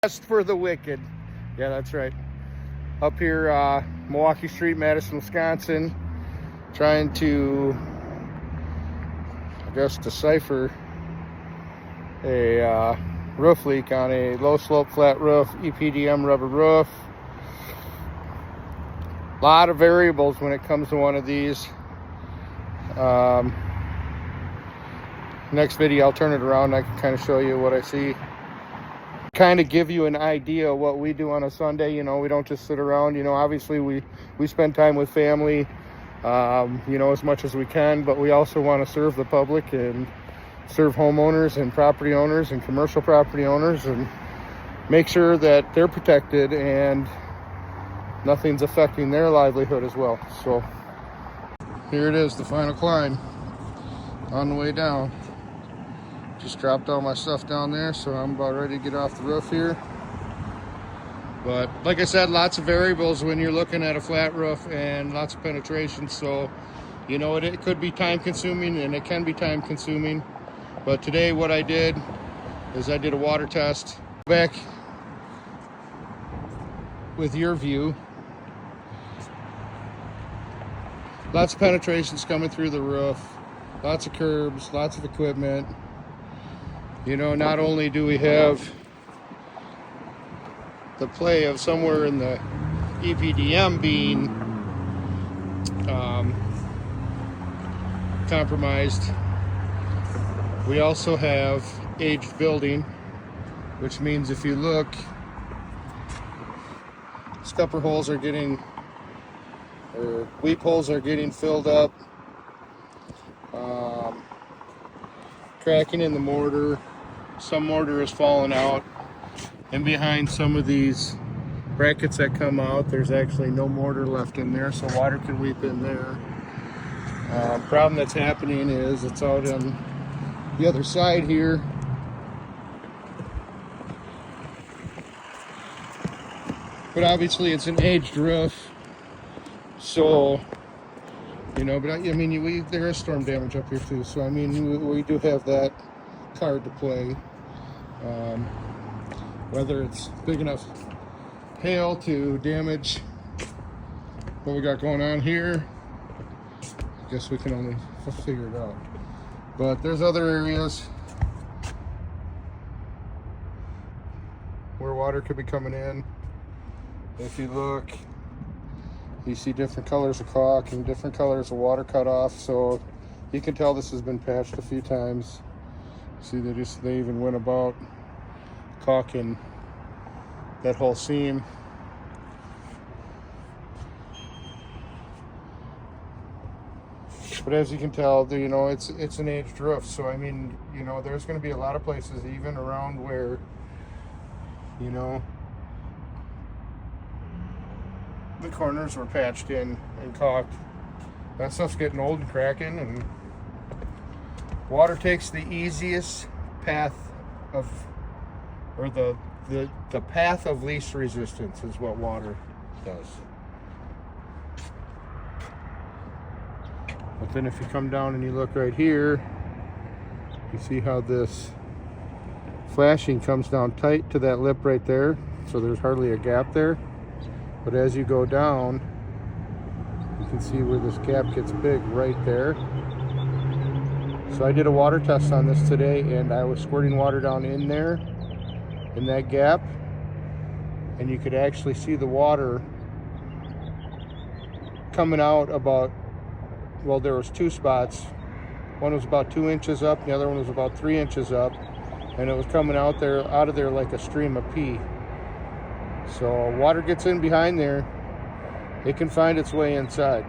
Rest for the wicked. Yeah, that's right. Up here, Milwaukee Street, Madison, Wisconsin, trying to, I guess, decipher a roof leak on a low slope flat roof, EPDM rubber roof. A lot of variables when it comes to one of these. Next video, I'll turn it around. I can kind of show you what I see. Kind of give you an idea of what we do on a Sunday. You know, we don't just sit around. You know, obviously we spend time with family, you know, as much as we can, but we also want to serve the public and serve homeowners and property owners and commercial property owners and make sure that they're protected and nothing's affecting their livelihood as well. So here it is, the final climb on the way down. Just dropped all my stuff down there, so I'm about ready to get off the roof here. But like I said, lots of variables when you're looking at a flat roof and lots of penetration. So, you know, it could be time consuming, and it can be time consuming. But today what I did is I did a water test. Back with your view. Lots of penetrations coming through the roof. Lots of curbs, lots of equipment. You know, not only do we have the play of somewhere in the EPDM being compromised, we also have aged building, which means if you look, scupper holes are getting, or weep holes are getting filled up, cracking in the mortar. Some mortar is falling out, and behind some of these brackets that come out, there's actually no mortar left in there, so water can weep in there. Problem that's happening is it's out on the other side here. But obviously it's an aged roof, so you know, but I mean, there is storm damage up here too, so I mean, we do have that card to play. Whether it's big enough hail to damage what we got going on here, I guess we can only figure it out. But there's other areas where water could be coming in. If you look, you see different colors of caulk and different colors of water cutoff, so you can tell this has been patched a few times. See, they even went about caulking that whole seam. But as you can tell, you know, it's an aged roof, so I mean, you know, there's going to be a lot of places even around where, you know, the corners were patched in and caulked. That stuff's getting old and cracking, and water takes the easiest path of, or the path of least resistance is what water does. But then if you come down and you look right here, you see how this flashing comes down tight to that lip right there, so there's hardly a gap there. But as you go down, you can see where this gap gets big right there. So I did a water test on this today, and I was squirting water down in there, in that gap, and you could actually see the water coming out about, well, there was two spots. One was about 2 inches up, the other one was about 3 inches up, and it was coming out of there like a stream of pee. So water gets in behind there, it can find its way inside.